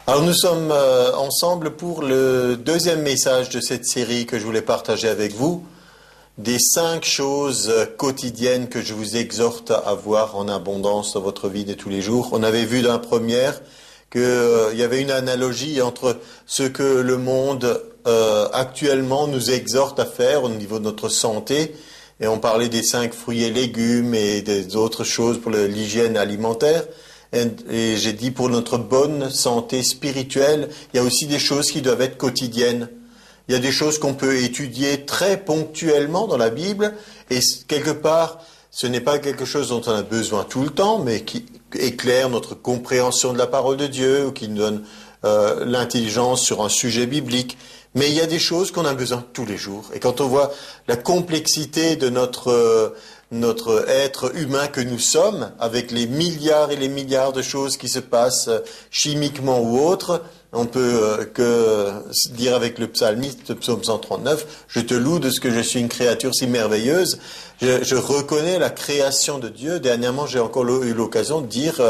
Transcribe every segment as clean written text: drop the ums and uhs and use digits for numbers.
Alors nous sommes ensemble pour le deuxième message de cette série que je voulais partager avec vous, des 5 choses quotidiennes que je vous exhorte à avoir en abondance dans votre vie de tous les jours. On avait vu dans la première qu'il y avait une analogie entre ce que le monde actuellement nous exhorte à faire au niveau de notre santé, et on parlait des 5 fruits et légumes et des autres choses pour l'hygiène alimentaire. Et j'ai dit pour notre bonne santé spirituelle, il y a aussi des choses qui doivent être quotidiennes. Il y a des choses qu'on peut étudier très ponctuellement dans la Bible, et quelque part, ce n'est pas quelque chose dont on a besoin tout le temps, mais qui éclaire notre compréhension de la parole de Dieu, ou qui nous donne l'intelligence sur un sujet biblique. Mais il y a des choses qu'on a besoin tous les jours. Et quand on voit la complexité de notre être humain que nous sommes, avec les milliards et les milliards de choses qui se passent chimiquement ou autres, on peut que dire avec le psalmiste, le psaume 139, « Je te loue de ce que je suis une créature si merveilleuse ». Je reconnais la création de Dieu. Dernièrement, j'ai encore eu l'occasion de dire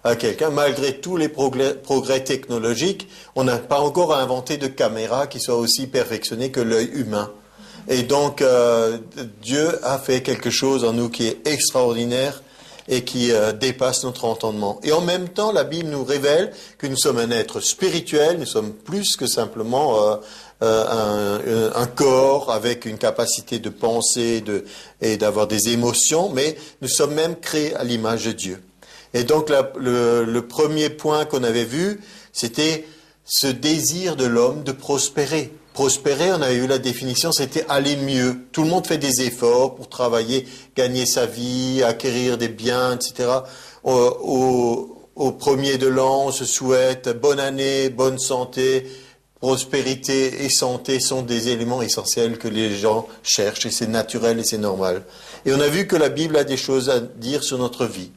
à quelqu'un, malgré tous les progrès technologiques, on n'a pas encore inventé de caméra qui soit aussi perfectionnée que l'œil humain. Et donc, Dieu a fait quelque chose en nous qui est extraordinaire et qui dépasse notre entendement. Et en même temps, la Bible nous révèle que nous sommes un être spirituel, nous sommes plus que simplement un corps avec une capacité de penser et d'avoir des émotions, mais nous sommes même créés à l'image de Dieu. Et donc, le premier point qu'on avait vu, c'était ce désir de l'homme de prospérer. Prospérer, on avait eu la définition, c'était aller mieux. Tout le monde fait des efforts pour travailler, gagner sa vie, acquérir des biens, etc. Au premier de l'an, on se souhaite bonne année, bonne santé, prospérité et santé sont des éléments essentiels que les gens cherchent, et c'est naturel et c'est normal. Et on a vu que la Bible a des choses à dire sur notre vie,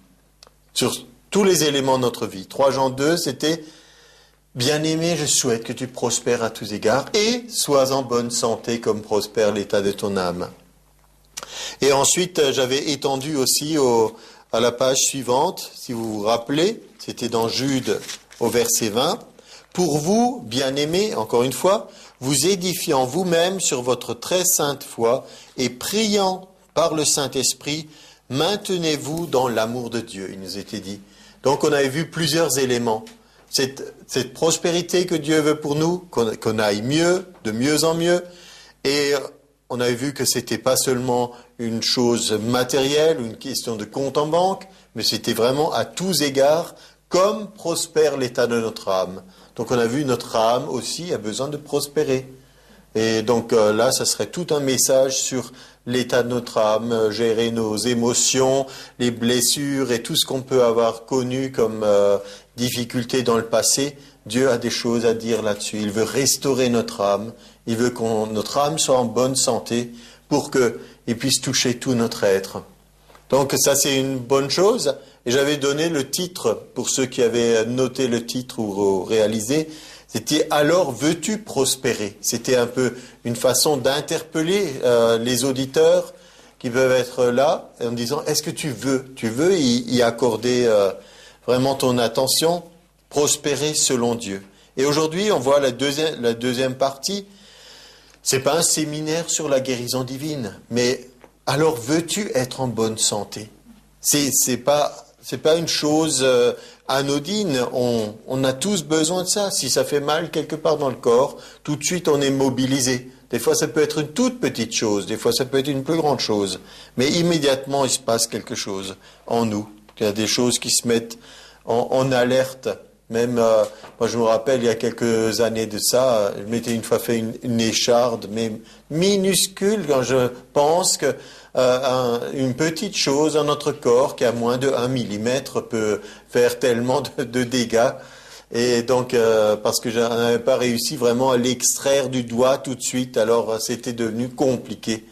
sur tous les éléments de notre vie. 3 Jean 2, c'était « Bien-aimé, je souhaite que tu prospères à tous égards et sois en bonne santé comme prospère l'état de ton âme. » Et ensuite, j'avais étendu aussi à la page suivante, si vous vous rappelez, c'était dans Jude au verset 20. « Pour vous, bien-aimés, encore une fois, vous édifiant vous-même sur votre très sainte foi et priant par le Saint-Esprit, maintenez-vous dans l'amour de Dieu. » Il nous était dit. Donc on avait vu plusieurs éléments. Cette prospérité que Dieu veut pour nous, qu'on aille mieux, de mieux en mieux. Et on avait vu que c'était pas seulement une chose matérielle, une question de compte en banque, mais c'était vraiment à tous égards, comme prospère l'état de notre âme. Donc on a vu notre âme aussi a besoin de prospérer. Et donc là, ça serait tout un message sur l'état de notre âme, gérer nos émotions, les blessures et tout ce qu'on peut avoir connu comme difficultés dans le passé. Dieu a des choses à dire là-dessus. Il veut restaurer notre âme. Il veut que notre âme soit en bonne santé pour qu'il puisse toucher tout notre être. Donc ça, c'est une bonne chose. Et j'avais donné le titre, pour ceux qui avaient noté le titre ou réalisé, c'était « Alors veux-tu prospérer ?» C'était un peu une façon d'interpeller les auditeurs qui peuvent être là en disant « Est-ce que tu veux y accorder vraiment ton attention, prospérer selon Dieu ?» Et aujourd'hui, on voit la deuxième partie. C'est pas un séminaire sur la guérison divine, mais alors veux-tu être en bonne santé? C'est pas une chose anodine. On a tous besoin de ça. Si ça fait mal quelque part dans le corps, tout de suite on est mobilisé. Des fois ça peut être une toute petite chose, des fois ça peut être une plus grande chose, mais immédiatement il se passe quelque chose en nous. Il y a des choses qui se mettent en alerte. Même, moi je me rappelle, il y a quelques années de ça, je m'étais une fois fait une écharde, mais minuscule, quand je pense que une petite chose dans notre corps qui a moins de 1 millimètre peut faire tellement de dégâts. Et donc, parce que je n'avais pas réussi vraiment à l'extraire du doigt tout de suite, alors c'était devenu compliqué.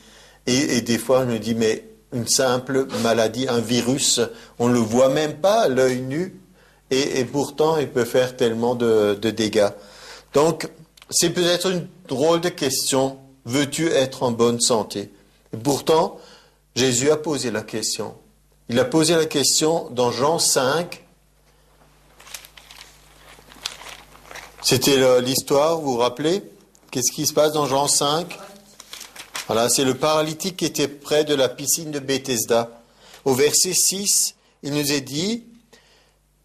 Et des fois, je me dis, mais une simple maladie, un virus, on ne le voit même pas à l'œil nu, et pourtant, il peut faire tellement de dégâts. Donc, c'est peut-être une drôle de question. Veux-tu être en bonne santé? Et pourtant, Jésus a posé la question. Il a posé la question dans Jean 5. C'était l'histoire, vous vous rappelez? Qu'est-ce qui se passe dans Jean 5? Voilà, c'est le paralytique qui était près de la piscine de Bethesda. Au verset 6, il nous est dit,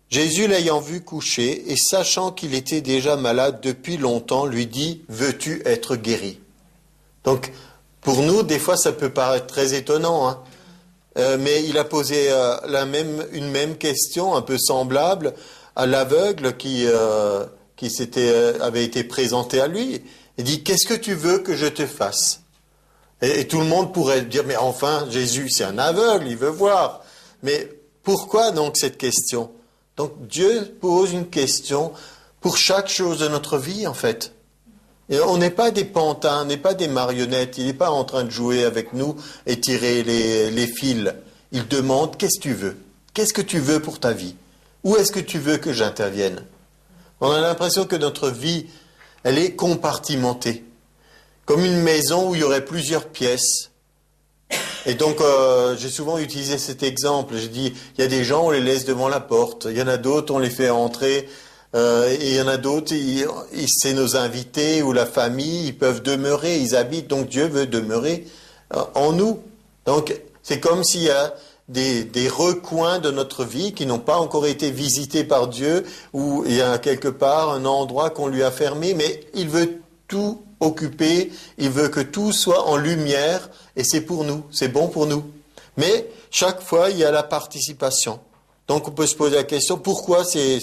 Jésus l'ayant vu coucher et sachant qu'il était déjà malade depuis longtemps, lui dit, veux-tu être guéri? Donc, pour nous, des fois, ça peut paraître très étonnant, hein. Mais il a posé une même question, un peu semblable, à l'aveugle qui avait été présenté à lui. Il dit, qu'est-ce que tu veux que je te fasse? Et tout le monde pourrait dire, mais enfin, Jésus, c'est un aveugle, il veut voir. Mais pourquoi donc cette question? Donc Dieu pose une question pour chaque chose de notre vie, en fait. Et on n'est pas des pantins, on n'est pas des marionnettes, il n'est pas en train de jouer avec nous et tirer les fils. Il demande, qu'est-ce que tu veux? Qu'est-ce que tu veux pour ta vie? Où est-ce que tu veux que j'intervienne? On a l'impression que notre vie, elle est compartimentée. Comme une maison où il y aurait plusieurs pièces. Et donc, j'ai souvent utilisé cet exemple. J'ai dit, il y a des gens, on les laisse devant la porte. Il y en a d'autres, on les fait entrer. Et il y en a d'autres, c'est nos invités ou la famille, ils peuvent demeurer, ils habitent. Donc, Dieu veut demeurer en nous. Donc, c'est comme s'il y a des recoins de notre vie qui n'ont pas encore été visités par Dieu, ou il y a quelque part un endroit qu'on lui a fermé, mais il veut tout occuper, il veut que tout soit en lumière, et c'est pour nous, c'est bon pour nous. Mais chaque fois, il y a la participation. Donc on peut se poser la question, pourquoi c'est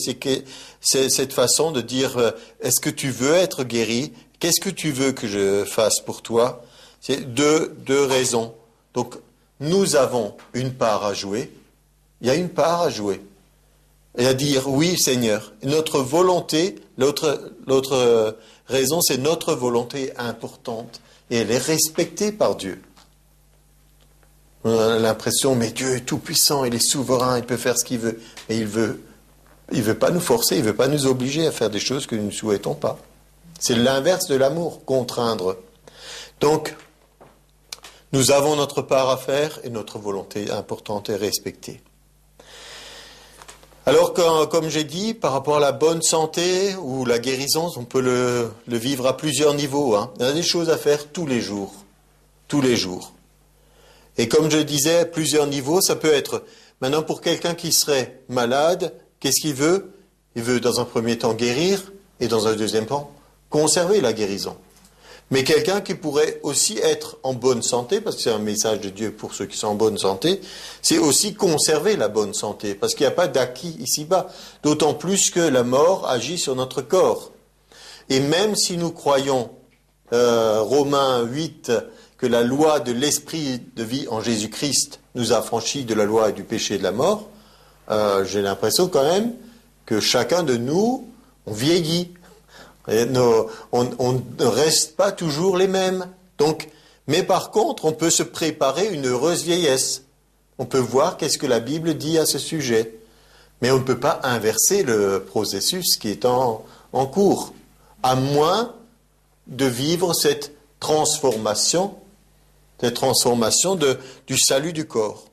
cette façon de dire, est-ce que tu veux être guéri? Qu'est-ce que tu veux que je fasse pour toi? C'est deux raisons. Donc nous avons une part à jouer, il y a une part à jouer. Et à dire, oui Seigneur, notre volonté, l'autre raison, c'est notre volonté importante et elle est respectée par Dieu. On a l'impression, mais Dieu est tout puissant, il est souverain, il peut faire ce qu'il veut. Mais il veut pas nous forcer, il veut pas nous obliger à faire des choses que nous ne souhaitons pas. C'est l'inverse de l'amour, contraindre. Donc, nous avons notre part à faire et notre volonté importante est respectée. Alors, comme j'ai dit, par rapport à la bonne santé ou la guérison, on peut le vivre à plusieurs niveaux, hein. Il y a des choses à faire tous les jours. Tous les jours. Et comme je disais, à plusieurs niveaux, ça peut être, maintenant pour quelqu'un qui serait malade, qu'est-ce qu'il veut? Il veut dans un premier temps guérir et dans un deuxième temps conserver la guérison. Mais quelqu'un qui pourrait aussi être en bonne santé, parce que c'est un message de Dieu pour ceux qui sont en bonne santé, c'est aussi conserver la bonne santé, parce qu'il n'y a pas d'acquis ici-bas, d'autant plus que la mort agit sur notre corps. Et même si nous croyons, Romains 8, que la loi de l'esprit de vie en Jésus-Christ nous a affranchis de la loi et du péché et de la mort, j'ai l'impression quand même que chacun de nous, on vieillit. Et on ne reste pas toujours les mêmes. Donc, mais par contre, on peut se préparer une heureuse vieillesse. On peut voir qu'est-ce que la Bible dit à ce sujet. Mais on ne peut pas inverser le processus qui est en cours, à moins de vivre cette transformation du salut du corps.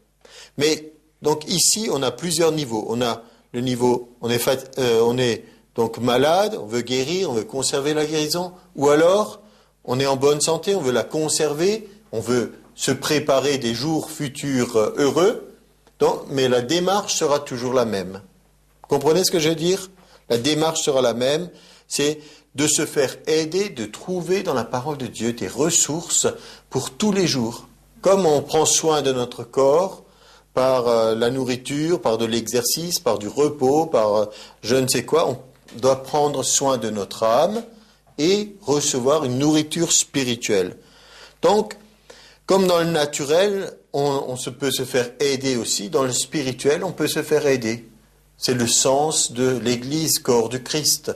Mais donc ici, on a plusieurs niveaux. On a le niveau, on est donc malade, on veut guérir, on veut conserver la guérison, ou alors on est en bonne santé, on veut la conserver, on veut se préparer des jours futurs heureux, mais la démarche sera toujours la même. Comprenez ce que je veux dire? La démarche sera la même, c'est de se faire aider, de trouver dans la parole de Dieu des ressources pour tous les jours. Comme on prend soin de notre corps, par la nourriture, par de l'exercice, par du repos, par je ne sais quoi, on doit prendre soin de notre âme et recevoir une nourriture spirituelle. Donc, comme dans le naturel, on peut se faire aider aussi, dans le spirituel, on peut se faire aider. C'est le sens de l'Église, corps du Christ.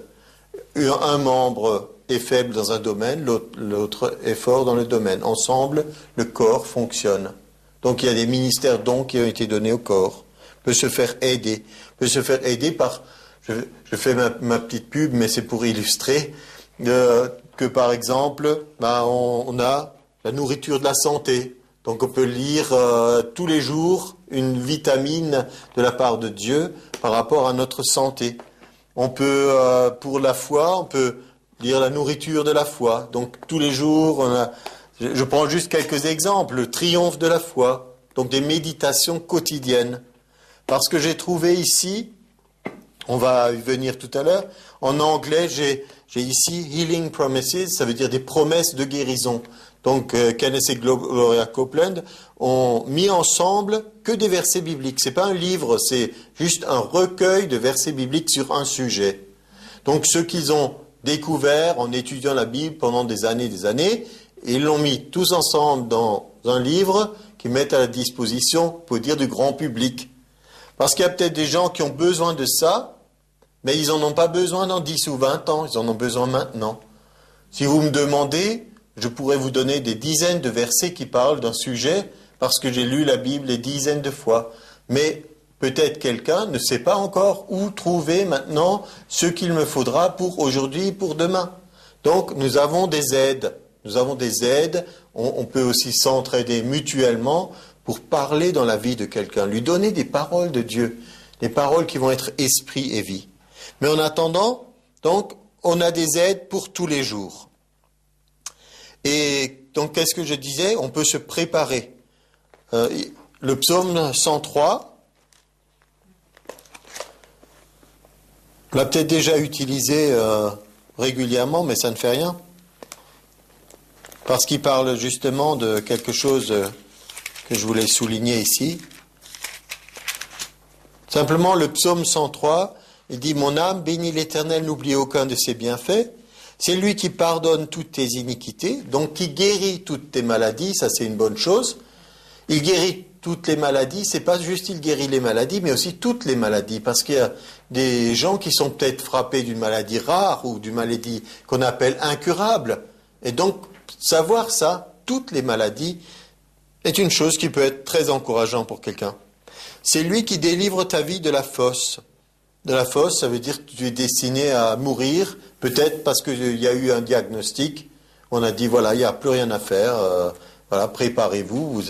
Un membre est faible dans un domaine, l'autre est fort dans le domaine. Ensemble, le corps fonctionne. Donc il y a des ministères dons qui ont été donnés au corps. On peut se faire aider. On peut se faire aider par... Je fais ma petite pub, mais c'est pour illustrer que par exemple, on a la nourriture de la santé. Donc on peut lire tous les jours une vitamine de la part de Dieu par rapport à notre santé. On peut, pour la foi, on peut lire la nourriture de la foi. Donc tous les jours, je prends juste quelques exemples. Le triomphe de la foi. Donc des méditations quotidiennes. Parce que j'ai trouvé ici, on va y venir tout à l'heure, en anglais j'ai ici Healing Promises, ça veut dire des promesses de guérison. Donc Kenneth et Gloria Copeland ont mis ensemble que des versets bibliques. C'est pas un livre, c'est juste un recueil de versets bibliques sur un sujet. Donc ce qu'ils ont découvert en étudiant la Bible pendant des années, ils l'ont mis tous ensemble dans un livre qu'ils mettent à la disposition, pour dire, du grand public. Parce qu'il y a peut-être des gens qui ont besoin de ça, mais ils n'en ont pas besoin dans 10 ou 20 ans, ils en ont besoin maintenant. Si vous me demandez, je pourrais vous donner des dizaines de versets qui parlent d'un sujet, parce que j'ai lu la Bible des dizaines de fois. Mais peut-être quelqu'un ne sait pas encore où trouver maintenant ce qu'il me faudra pour aujourd'hui, pour demain. Donc nous avons des aides. On peut aussi s'entraider mutuellement pour parler dans la vie de quelqu'un, lui donner des paroles de Dieu, des paroles qui vont être esprit et vie. Mais en attendant, donc, on a des aides pour tous les jours. Et donc, qu'est-ce que je disais? On peut se préparer. Le psaume 103, on l'a peut-être déjà utilisé régulièrement, mais ça ne fait rien. Parce qu'il parle justement de quelque chose que je voulais souligner ici. Simplement, le psaume 103, il dit « Mon âme bénit l'Éternel, n'oublie aucun de ses bienfaits. C'est lui qui pardonne toutes tes iniquités, donc qui guérit toutes tes maladies, ça c'est une bonne chose. Il guérit toutes les maladies, c'est pas juste il guérit les maladies, mais aussi toutes les maladies, parce qu'il y a des gens qui sont peut-être frappés d'une maladie rare ou d'une maladie qu'on appelle incurable. Et donc, savoir ça, toutes les maladies, est une chose qui peut être très encourageante pour quelqu'un. C'est lui qui délivre ta vie de la fosse. De la fosse, ça veut dire que tu es destiné à mourir, peut-être parce qu'il y a eu un diagnostic. On a dit, voilà, il n'y a plus rien à faire, voilà, préparez-vous,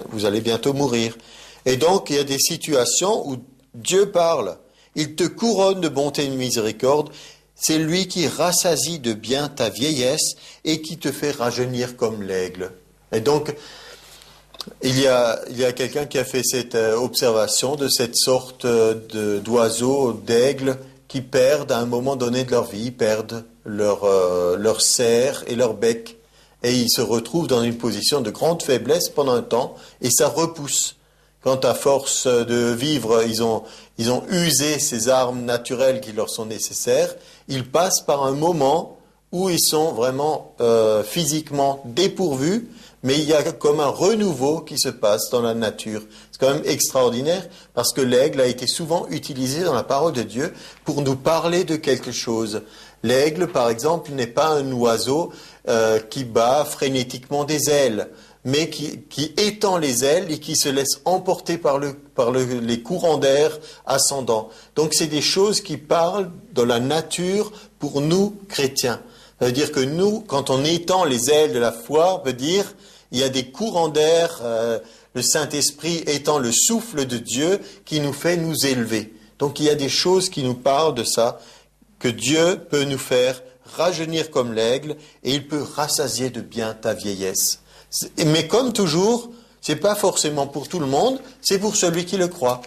vous allez bientôt mourir. Et donc, il y a des situations où Dieu parle. Il te couronne de bonté et de miséricorde. C'est lui qui rassasie de bien ta vieillesse et qui te fait rajeunir comme l'aigle. Et donc, il y a quelqu'un qui a fait cette observation de cette sorte d'oiseaux, d'aigles, qui perdent à un moment donné de leur vie, perdent leur cerf et leur bec. Et ils se retrouvent dans une position de grande faiblesse pendant un temps, et ça repousse. Quand à force de vivre, ils ont usé ces armes naturelles qui leur sont nécessaires, ils passent par un moment où ils sont vraiment physiquement dépourvus, mais il y a comme un renouveau qui se passe dans la nature. C'est quand même extraordinaire, parce que l'aigle a été souvent utilisé dans la parole de Dieu pour nous parler de quelque chose. L'aigle, par exemple, n'est pas un oiseau qui bat frénétiquement des ailes, mais qui étend les ailes et qui se laisse emporter par les courants d'air ascendants. Donc c'est des choses qui parlent de la nature pour nous, chrétiens. Ça veut dire que nous, quand on étend les ailes de la foi, veut dire il y a des courants d'air, le Saint-Esprit étant le souffle de Dieu qui nous fait nous élever. Donc il y a des choses qui nous parlent de ça, que Dieu peut nous faire rajeunir comme l'aigle et il peut rassasier de bien ta vieillesse. Mais comme toujours, c'est pas forcément pour tout le monde, c'est pour celui qui le croit.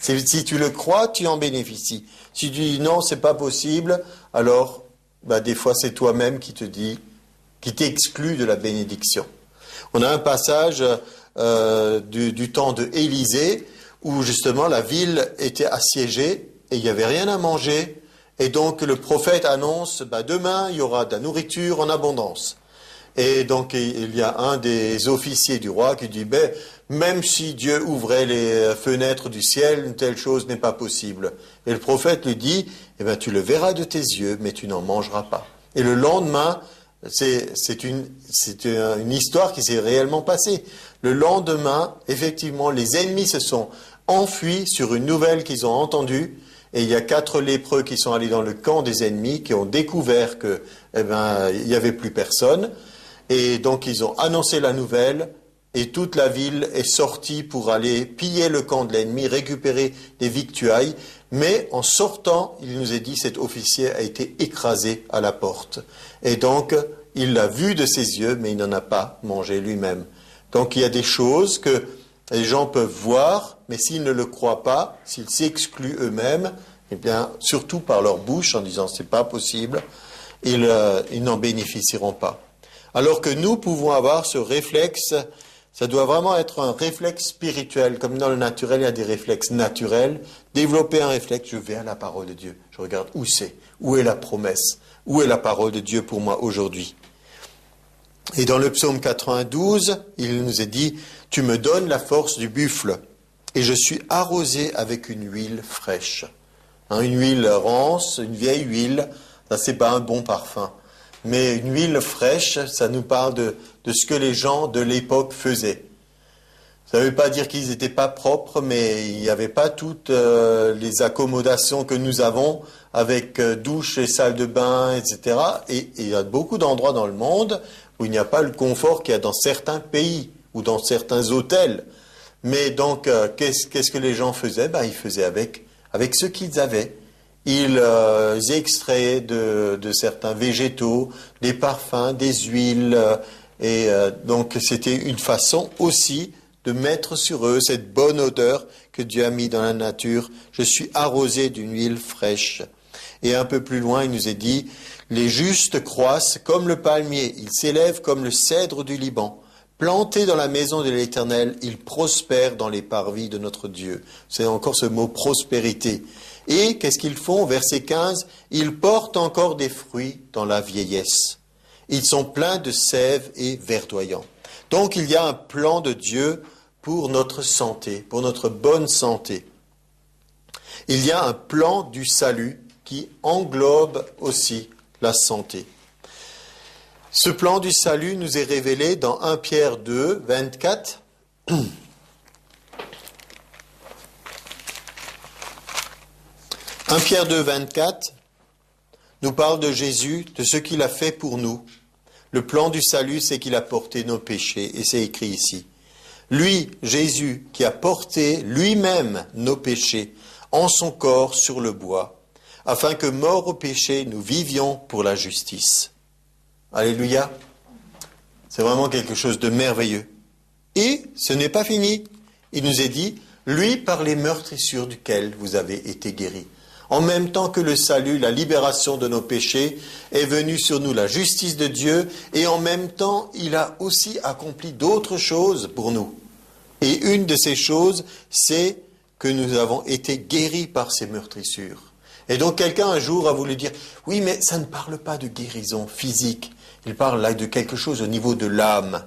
Si tu le crois, tu en bénéficies. Si tu dis non, c'est pas possible, alors des fois c'est toi-même qui t'exclus de la bénédiction. On a un passage du temps de Élisée où justement la ville était assiégée et il n'y avait rien à manger. Et donc le prophète annonce, demain il y aura de la nourriture en abondance. Et donc il y a un des officiers du roi qui dit, même si Dieu ouvrait les fenêtres du ciel, une telle chose n'est pas possible. Et le prophète lui dit, tu le verras de tes yeux, mais tu n'en mangeras pas. Et le lendemain, c'est une histoire qui s'est réellement passée. Le lendemain, effectivement, les ennemis se sont enfuis sur une nouvelle qu'ils ont entendue. Et il y a 4 lépreux qui sont allés dans le camp des ennemis, qui ont découvert que, il n'y avait plus personne. Et donc ils ont annoncé la nouvelle, et toute la ville est sortie pour aller piller le camp de l'ennemi, récupérer des victuailles. Mais en sortant, il nous est dit, cet officier a été écrasé à la porte. Et donc, il l'a vu de ses yeux, mais il n'en a pas mangé lui-même. Donc, il y a des choses que les gens peuvent voir, mais s'ils ne le croient pas, s'ils s'excluent eux-mêmes, eh bien, surtout par leur bouche, en disant c'est pas possible, ils n'en bénéficieront pas. Alors que nous pouvons avoir ce réflexe, ça doit vraiment être un réflexe spirituel, comme dans le naturel, il y a des réflexes naturels. Développer un réflexe, je vais à la parole de Dieu, je regarde où c'est, où est la promesse, où est la parole de Dieu pour moi aujourd'hui. Et dans le psaume 92, il nous est dit, « Tu me donnes la force du buffle, et je suis arrosé avec une huile fraîche. » Une huile rance, une vieille huile, ça c'est pas un bon parfum. Mais une huile fraîche, ça nous parle de ce que les gens de l'époque faisaient. Ça ne veut pas dire qu'ils n'étaient pas propres, mais il n'y avait pas toutes les accommodations que nous avons avec douche et salle de bain, etc. Et il y a beaucoup d'endroits dans le monde où il n'y a pas le confort qu'il y a dans certains pays ou dans certains hôtels. Mais donc, qu'est-ce que les gens faisaient? Ils faisaient avec ce qu'ils avaient. Ils extrayaient de certains végétaux, des parfums, des huiles. Donc, c'était une façon aussi de mettre sur eux cette bonne odeur que Dieu a mis dans la nature. Je suis arrosé d'une huile fraîche. Et un peu plus loin, il nous est dit, les justes croissent comme le palmier, ils s'élèvent comme le cèdre du Liban. Plantés dans la maison de l'Éternel, ils prospèrent dans les parvis de notre Dieu. C'est encore ce mot prospérité. Et qu'est-ce qu'ils font? Verset 15, ils portent encore des fruits dans la vieillesse. Ils sont pleins de sève et verdoyants. Donc il y a un plan de Dieu pour notre santé, pour notre bonne santé. Il y a un plan du salut qui englobe aussi la santé. Ce plan du salut nous est révélé dans 1 Pierre 2, 24. 1 Pierre 2, 24 nous parle de Jésus, de ce qu'il a fait pour nous. Le plan du salut, c'est qu'il a porté nos péchés, et c'est écrit ici. Lui, Jésus, qui a porté lui-même nos péchés en son corps sur le bois, afin que, morts au péché, nous vivions pour la justice. Alléluia. C'est vraiment quelque chose de merveilleux. Et ce n'est pas fini. Il nous est dit, lui par les meurtrissures duquel vous avez été guéris. En même temps que le salut, la libération de nos péchés, est venue sur nous la justice de Dieu, et en même temps, il a aussi accompli d'autres choses pour nous. Et une de ces choses, c'est que nous avons été guéris par ces meurtrissures. Et donc quelqu'un un jour a voulu dire, oui, mais ça ne parle pas de guérison physique, il parle là de quelque chose au niveau de l'âme.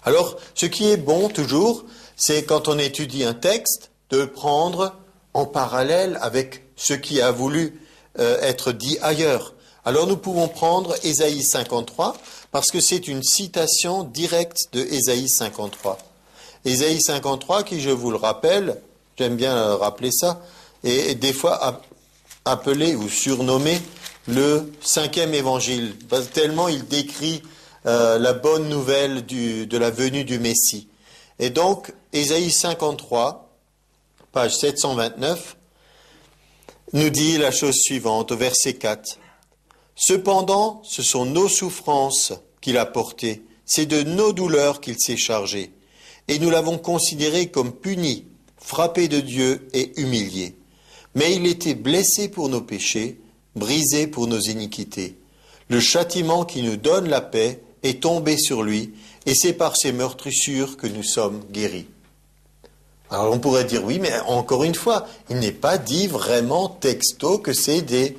Alors, ce qui est bon toujours, c'est quand on étudie un texte, de prendre en parallèle avec ce qui a voulu être dit ailleurs. Alors nous pouvons prendre Ésaïe 53, parce que c'est une citation directe de Ésaïe 53. Ésaïe 53, qui, je vous le rappelle, j'aime bien rappeler ça, et des fois appelé ou surnommé le 5e évangile, parce que tellement il décrit la bonne nouvelle de la venue du Messie. Et donc, Ésaïe 53, page 729, nous dit la chose suivante, au verset 4. « Cependant, ce sont nos souffrances qu'il a portées, c'est de nos douleurs qu'il s'est chargé, et nous l'avons considéré comme puni, frappé de Dieu et humilié. Mais il était blessé pour nos péchés, brisé pour nos iniquités. Le châtiment qui nous donne la paix est tombé sur lui, et c'est par ses meurtrissures que nous sommes guéris. » Alors on pourrait dire, oui, mais encore une fois, il n'est pas dit vraiment texto que c'est des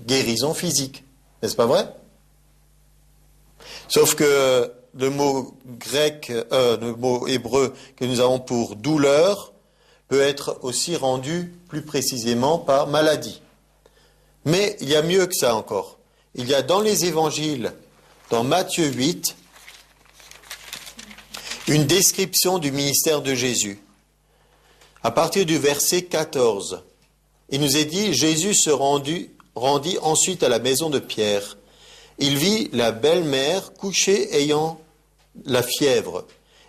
guérisons physiques. N'est-ce pas vrai? Sauf que le mot grec, le mot hébreu que nous avons pour douleur peut être aussi rendu plus précisément par maladie. Mais il y a mieux que ça encore. Il y a dans les évangiles, dans Matthieu 8, une description du ministère de Jésus. À partir du verset 14, il nous est dit, Jésus se rendit ensuite à la maison de Pierre. Il vit la belle-mère couchée ayant la fièvre.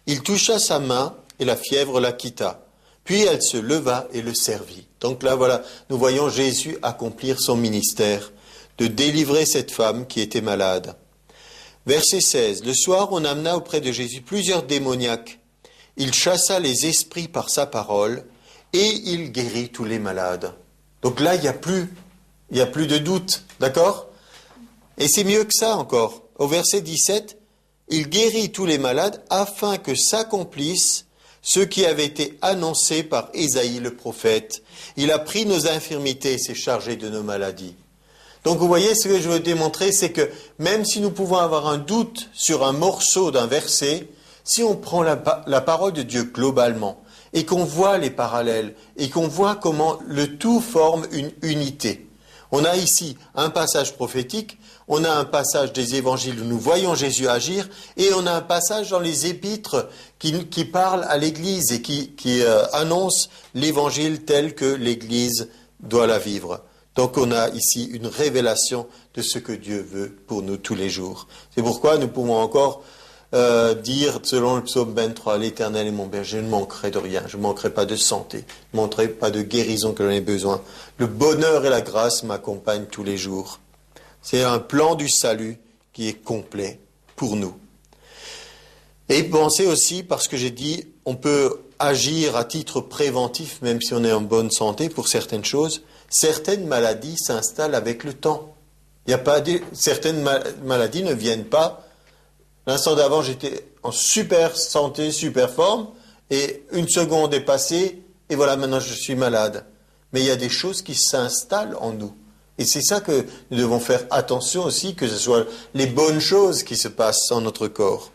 Il toucha sa main et la fièvre la quitta. Puis elle se leva et le servit. Donc là, voilà, nous voyons Jésus accomplir son ministère, de délivrer cette femme qui était malade. Verset 16. Le soir, on amena auprès de Jésus plusieurs démoniaques. Il chassa les esprits par sa parole et il guérit tous les malades. Donc là, il n'y a plus de doute, d'accord? Et c'est mieux que ça encore. Au verset 17, il guérit tous les malades afin que s'accomplisse ce qui avait été annoncé par Ésaïe le prophète. Il a pris nos infirmités et s'est chargé de nos maladies. Donc vous voyez, ce que je veux démontrer, c'est que même si nous pouvons avoir un doute sur un morceau d'un verset, si on prend la parole de Dieu globalement, et qu'on voit les parallèles, et qu'on voit comment le tout forme une unité. On a ici un passage prophétique, on a un passage des évangiles où nous voyons Jésus agir, et on a un passage dans les épîtres qui parle à l'Église et qui annonce l'Évangile tel que l'Église doit la vivre. Donc on a ici une révélation de ce que Dieu veut pour nous tous les jours. C'est pourquoi nous pouvons encore dire, selon le psaume 23, « L'Éternel est mon berger, je ne manquerai de rien, je ne manquerai pas de santé, je ne manquerai pas de guérison que j'en ai besoin. Le bonheur et la grâce m'accompagnent tous les jours. » C'est un plan du salut qui est complet pour nous. Et pensez aussi, parce que j'ai dit, on peut agir à titre préventif, même si on est en bonne santé pour certaines choses. Certaines maladies s'installent avec le temps. Certaines maladies ne viennent pas. L'instant d'avant, j'étais en super santé, super forme, et une seconde est passée, et voilà, maintenant je suis malade. Mais il y a des choses qui s'installent en nous. Et c'est ça que nous devons faire attention aussi, que ce soit les bonnes choses qui se passent en notre corps.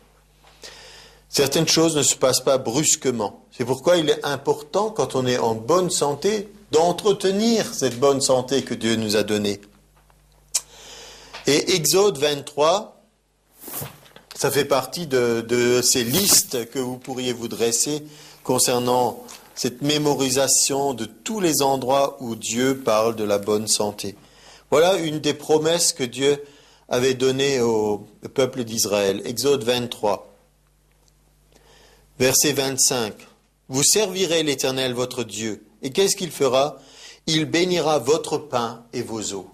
Certaines choses ne se passent pas brusquement. C'est pourquoi il est important, quand on est en bonne santé, d'entretenir cette bonne santé que Dieu nous a donnée. Et Exode 23, ça fait partie de ces listes que vous pourriez vous dresser concernant cette mémorisation de tous les endroits où Dieu parle de la bonne santé. Voilà une des promesses que Dieu avait données au peuple d'Israël. Exode 23, verset 25. Vous servirez l'Éternel votre Dieu. Et qu'est-ce qu'il fera? Il bénira votre pain et vos eaux.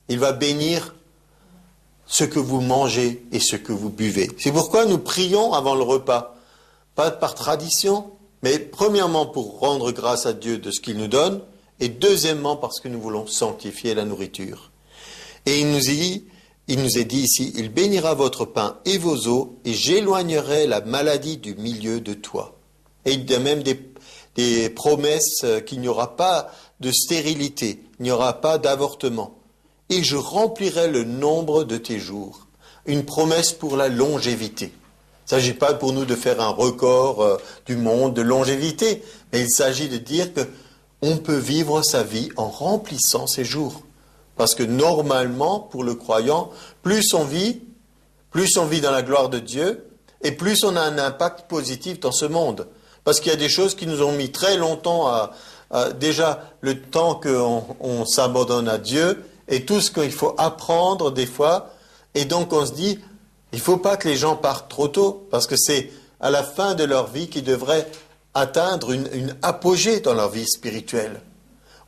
Il va bénir ce que vous mangez et ce que vous buvez. C'est pourquoi nous prions avant le repas. Pas par tradition, mais premièrement pour rendre grâce à Dieu de ce qu'il nous donne, et deuxièmement parce que nous voulons sanctifier la nourriture. Et il nous est dit ici, il bénira votre pain et vos eaux, et j'éloignerai la maladie du milieu de toi. Et il y a même des promesses qu'il n'y aura pas de stérilité, il n'y aura pas d'avortement. Et je remplirai le nombre de tes jours. Une promesse pour la longévité. Il ne s'agit pas pour nous de faire un record du monde de longévité, mais il s'agit de dire que on peut vivre sa vie en remplissant ses jours. Parce que normalement, pour le croyant, plus on vit dans la gloire de Dieu, et plus on a un impact positif dans ce monde. Parce qu'il y a des choses qui nous ont mis très longtemps déjà le temps qu'on s'abandonne à Dieu, et tout ce qu'il faut apprendre des fois, et donc on se dit, il ne faut pas que les gens partent trop tôt, parce que c'est à la fin de leur vie qu'ils devraient atteindre une apogée dans leur vie spirituelle.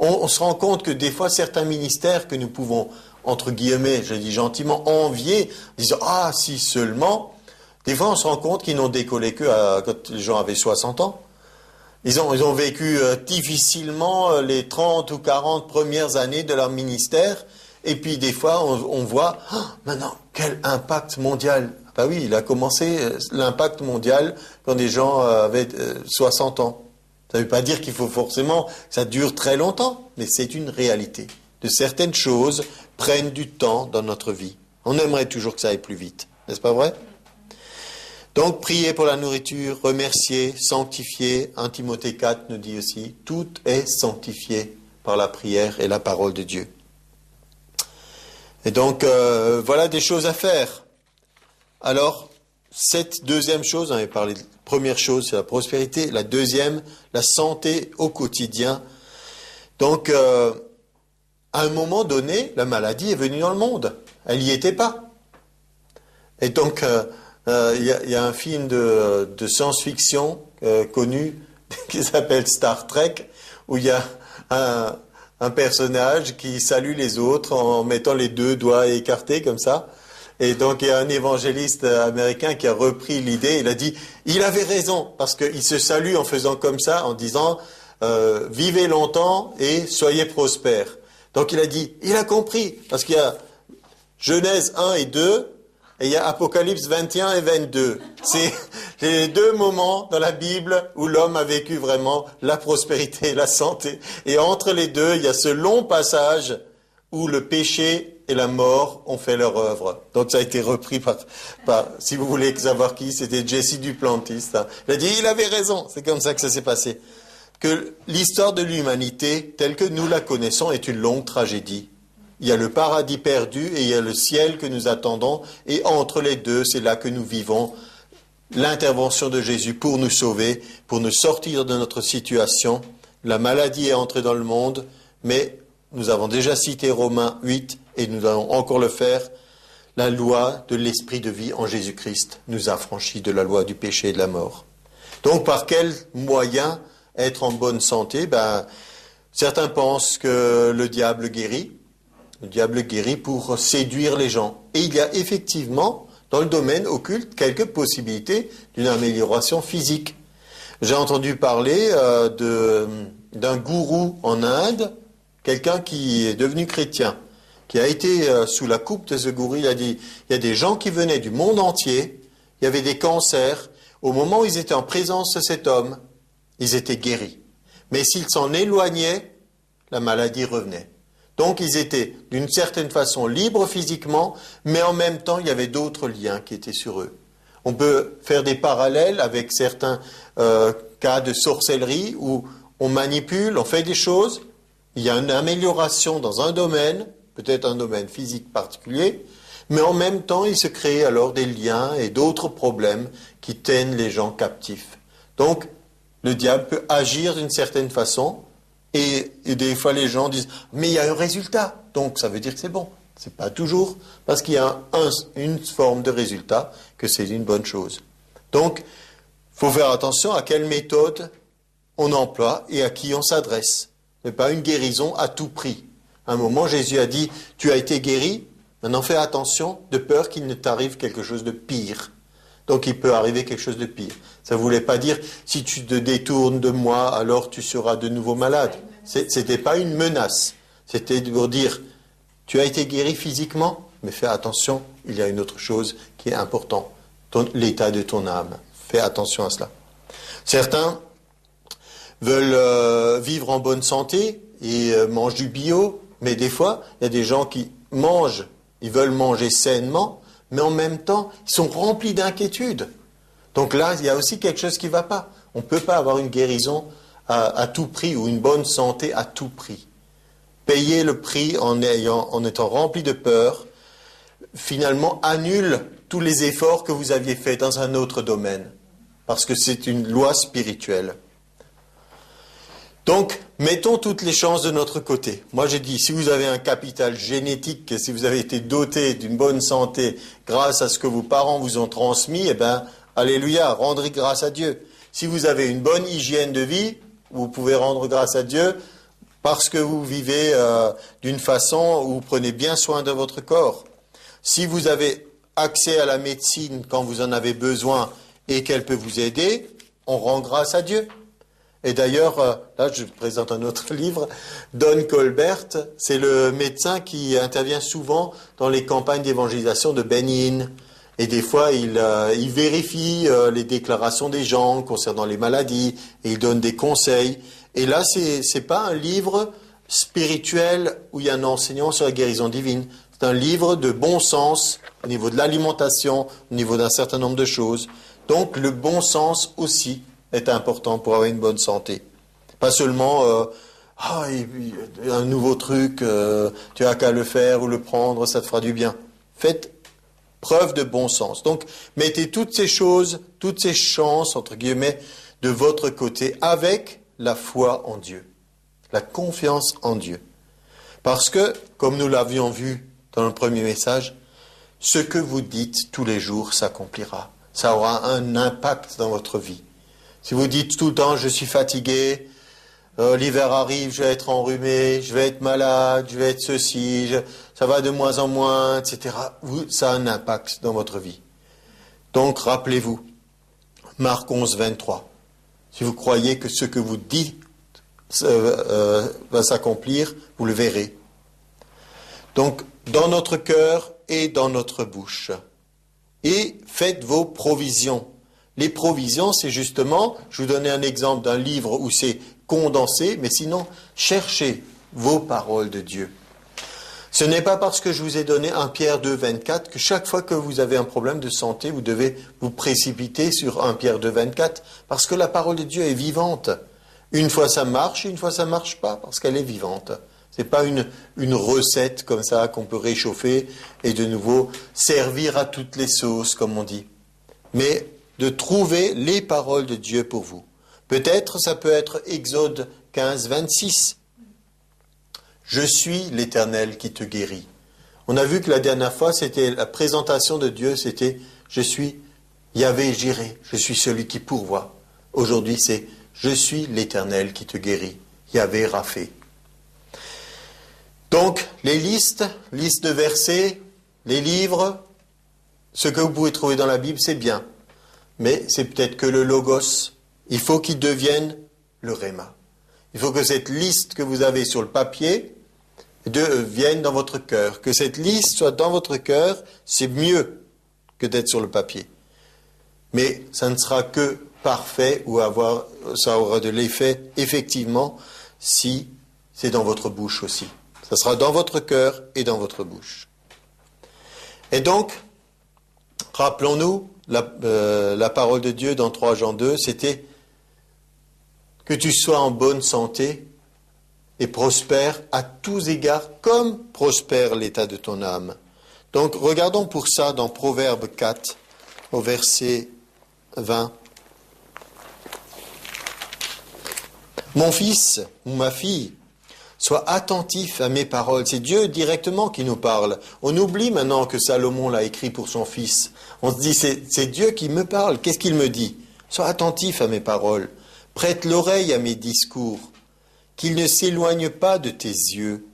On se rend compte que des fois, certains ministères que nous pouvons, entre guillemets, je dis gentiment, envier, disant, ah, si seulement, des fois on se rend compte qu'ils n'ont décollé que quand les gens avaient 60 ans. Ils ont vécu difficilement les 30 ou 40 premières années de leur ministère, et puis des fois on voit, maintenant, quel impact mondial. Ben oui, il a commencé l'impact mondial quand des gens avaient 60 ans. Ça ne veut pas dire qu'il faut forcément que ça dure très longtemps, mais c'est une réalité. De certaines choses prennent du temps dans notre vie. On aimerait toujours que ça aille plus vite, n'est-ce pas vrai? Donc, prier pour la nourriture, remercier, sanctifier. 1 Timothée 4 nous dit aussi, tout est sanctifié par la prière et la parole de Dieu. Et donc, voilà des choses à faire. Alors, cette deuxième chose, on avait parlé de la première chose, c'est la prospérité. La deuxième, la santé au quotidien. Donc, à un moment donné, la maladie est venue dans le monde. Elle n'y était pas. Et donc, il y a un film de science-fiction connu, qui s'appelle Star Trek, où il y a un personnage qui salue les autres en mettant les deux doigts écartés comme ça. Et donc il y a un évangéliste américain qui a repris l'idée, il a dit, il avait raison, parce qu'il se salue en faisant comme ça, en disant, vivez longtemps et soyez prospères. Donc il a dit, il a compris, parce qu'il y a Genèse 1 et 2, et il y a Apocalypse 21 et 22. C'est les deux moments dans la Bible où l'homme a vécu vraiment la prospérité et la santé. Et entre les deux, il y a ce long passage où le péché et la mort ont fait leur œuvre. Donc ça a été repris par si vous voulez savoir qui, c'était Jesse Duplantis. Hein. Il a dit, il avait raison, c'est comme ça que ça s'est passé. Que l'histoire de l'humanité, telle que nous la connaissons, est une longue tragédie. Il y a le paradis perdu et il y a le ciel que nous attendons. Et entre les deux, c'est là que nous vivons l'intervention de Jésus pour nous sauver, pour nous sortir de notre situation. La maladie est entrée dans le monde, mais nous avons déjà cité Romains 8 et nous allons encore le faire. La loi de l'esprit de vie en Jésus-Christ nous a affranchis de la loi du péché et de la mort. Donc par quel moyen être en bonne santé? Certains pensent que le diable guérit. Le diable guérit pour séduire les gens. Et il y a effectivement, dans le domaine occulte, quelques possibilités d'une amélioration physique. J'ai entendu parler d'un gourou en Inde, quelqu'un qui est devenu chrétien, qui a été sous la coupe de ce gourou. Il a dit, il y a des gens qui venaient du monde entier, il y avait des cancers. Au moment où ils étaient en présence de cet homme, ils étaient guéris. Mais s'ils s'en éloignaient, la maladie revenait. Donc ils étaient d'une certaine façon libres physiquement, mais en même temps il y avait d'autres liens qui étaient sur eux. On peut faire des parallèles avec certains cas de sorcellerie où on manipule, on fait des choses, il y a une amélioration dans un domaine, peut-être un domaine physique particulier, mais en même temps il se crée alors des liens et d'autres problèmes qui tiennent les gens captifs. Donc le diable peut agir d'une certaine façon. Et des fois, les gens disent « mais il y a un résultat, donc ça veut dire que c'est bon ». C'est pas toujours, parce qu'il y a une forme de résultat que c'est une bonne chose. Donc, il faut faire attention à quelle méthode on emploie et à qui on s'adresse. Ce n'est pas une guérison à tout prix. À un moment, Jésus a dit « tu as été guéri, maintenant fais attention de peur qu'il ne t'arrive quelque chose de pire ». Donc il peut arriver quelque chose de pire. Ça ne voulait pas dire si tu te détournes de moi, alors tu seras de nouveau malade. Ce n'était pas une menace. C'était pour dire tu as été guéri physiquement, mais fais attention, il y a une autre chose qui est importante, l'état de ton âme. Fais attention à cela. Certains veulent vivre en bonne santé et mangent du bio, mais des fois, il y a des gens qui mangent, ils veulent manger sainement, mais en même temps, ils sont remplis d'inquiétudes. Donc là, il y a aussi quelque chose qui ne va pas. On ne peut pas avoir une guérison à tout prix ou une bonne santé à tout prix. Payer le prix en étant rempli de peur, finalement, annule tous les efforts que vous aviez faits dans un autre domaine. Parce que c'est une loi spirituelle. Donc, mettons toutes les chances de notre côté. Moi, j'ai dit, si vous avez un capital génétique, si vous avez été doté d'une bonne santé grâce à ce que vos parents vous ont transmis, eh bien, alléluia, rendez grâce à Dieu. Si vous avez une bonne hygiène de vie, vous pouvez rendre grâce à Dieu parce que vous vivez d'une façon où vous prenez bien soin de votre corps. Si vous avez accès à la médecine quand vous en avez besoin et qu'elle peut vous aider, on rend grâce à Dieu. Et d'ailleurs, là je présente un autre livre, Don Colbert, c'est le médecin qui intervient souvent dans les campagnes d'évangélisation de Benny Hinn. Et des fois, il vérifie les déclarations des gens concernant les maladies, et il donne des conseils. Et là, c'est pas un livre spirituel où il y a un enseignement sur la guérison divine. C'est un livre de bon sens au niveau de l'alimentation, au niveau d'un certain nombre de choses. Donc, le bon sens aussi est important pour avoir une bonne santé. Pas seulement un nouveau truc, tu as qu'à le faire ou le prendre, ça te fera du bien. Faites preuve de bon sens. Donc, mettez toutes ces choses, toutes ces chances, entre guillemets, de votre côté avec la foi en Dieu, la confiance en Dieu. Parce que, comme nous l'avions vu dans le premier message, ce que vous dites tous les jours s'accomplira. Ça aura un impact dans votre vie. Si vous dites tout le temps, je suis fatigué, l'hiver arrive, je vais être enrhumé, je vais être malade, je vais être ceci, ça va de moins en moins, etc. Ça a un impact dans votre vie. Donc, rappelez-vous, Marc 11, 23. Si vous croyez que ce que vous dites va s'accomplir, vous le verrez. Donc, dans notre cœur et dans notre bouche. Et faites vos provisions. Les provisions, c'est justement, je vous donnais un exemple d'un livre où c'est condensé, mais sinon, cherchez vos paroles de Dieu. Ce n'est pas parce que je vous ai donné 1 Pierre 2, 24 que chaque fois que vous avez un problème de santé, vous devez vous précipiter sur 1 Pierre 2, 24, parce que la parole de Dieu est vivante. Une fois ça marche, une fois ça marche pas, parce qu'elle est vivante. C'est pas une recette comme ça qu'on peut réchauffer et de nouveau servir à toutes les sauces, comme on dit. Mais de trouver les paroles de Dieu pour vous. Peut-être ça peut être Exode 15, 26. Je suis l'Éternel qui te guérit. On a vu que la dernière fois, c'était la présentation de Dieu, c'était je suis Yahvé Jiré, je suis celui qui pourvoit. Aujourd'hui, c'est je suis l'Éternel qui te guérit, Yahvé Raphé. Donc, les listes de versets, les livres, ce que vous pouvez trouver dans la Bible, c'est bien. Mais c'est peut-être que le logos, il faut qu'il devienne le réma. Il faut que cette liste que vous avez sur le papier vienne dans votre cœur. Que cette liste soit dans votre cœur, c'est mieux que d'être sur le papier. Mais ça ne sera que parfait ou ça aura de l'effet, effectivement, si c'est dans votre bouche aussi. Ça sera dans votre cœur et dans votre bouche. Et donc, rappelons-nous, la parole de Dieu dans 3 Jean 2, c'était que tu sois en bonne santé et prospère à tous égards, comme prospère l'état de ton âme. Donc, regardons pour ça dans Proverbe 4, au verset 20. Mon fils ou ma fille, sois attentif à mes paroles. C'est Dieu directement qui nous parle. On oublie maintenant que Salomon l'a écrit pour son fils. On se dit, c'est Dieu qui me parle. Qu'est-ce qu'il me dit? Sois attentif à mes paroles. Prête l'oreille à mes discours. Qu'ils ne s'éloignent pas de tes yeux.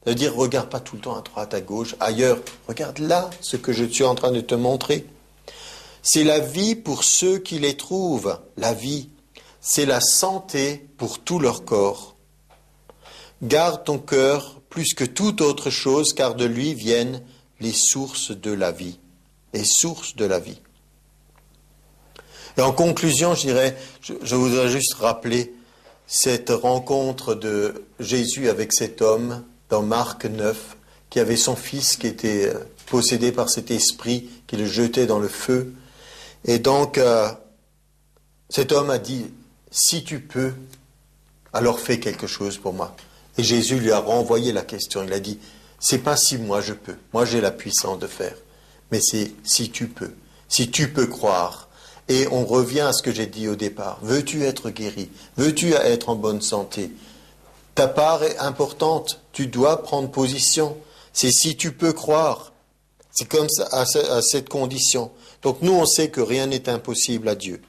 Ça veut dire, regarde pas tout le temps à droite, à gauche, ailleurs. Regarde là ce que je suis en train de te montrer. C'est la vie pour ceux qui les trouvent. La vie, c'est la santé pour tout leur corps. Garde ton cœur plus que toute autre chose, car de lui viennent les sources de la vie. Les sources de la vie. Et en conclusion, je voudrais juste rappeler cette rencontre de Jésus avec cet homme dans Marc 9, qui avait son fils qui était possédé par cet esprit, qui le jetait dans le feu. Et donc, cet homme a dit, si tu peux, alors fais quelque chose pour moi. Et Jésus lui a renvoyé la question. Il a dit, c'est pas si moi je peux. Moi j'ai la puissance de faire. Mais c'est si tu peux croire. Et on revient à ce que j'ai dit au départ. Veux-tu être guéri? Veux-tu être en bonne santé? Ta part est importante. Tu dois prendre position. C'est si tu peux croire. C'est comme ça, à cette condition. Donc nous on sait que rien n'est impossible à Dieu.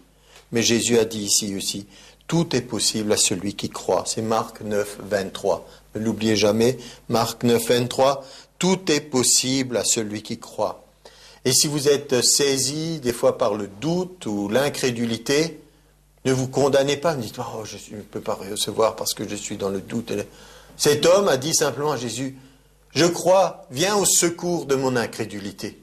Mais Jésus a dit ici aussi, tout est possible à celui qui croit. C'est Marc 9, 23. Ne l'oubliez jamais. Marc 9, 23. Tout est possible à celui qui croit. Et si vous êtes saisi des fois par le doute ou l'incrédulité, ne vous condamnez pas. Ne dites pas, oh, je ne peux pas recevoir parce que je suis dans le doute. Cet homme a dit simplement à Jésus, je crois, viens au secours de mon incrédulité.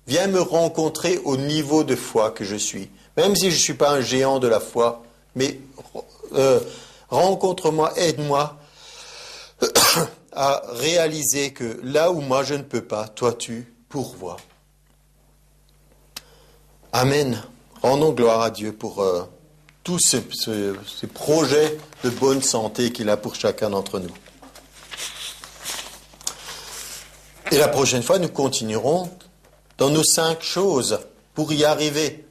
Viens me rencontrer au niveau de foi que je suis. Même si je ne suis pas un géant de la foi, mais rencontre-moi, aide-moi à réaliser que là où moi je ne peux pas, toi tu pourvois. Amen. Rendons gloire à Dieu pour tous ces projets de bonne santé qu'il a pour chacun d'entre nous. Et la prochaine fois, nous continuerons dans nos 5 choses pour y arriver.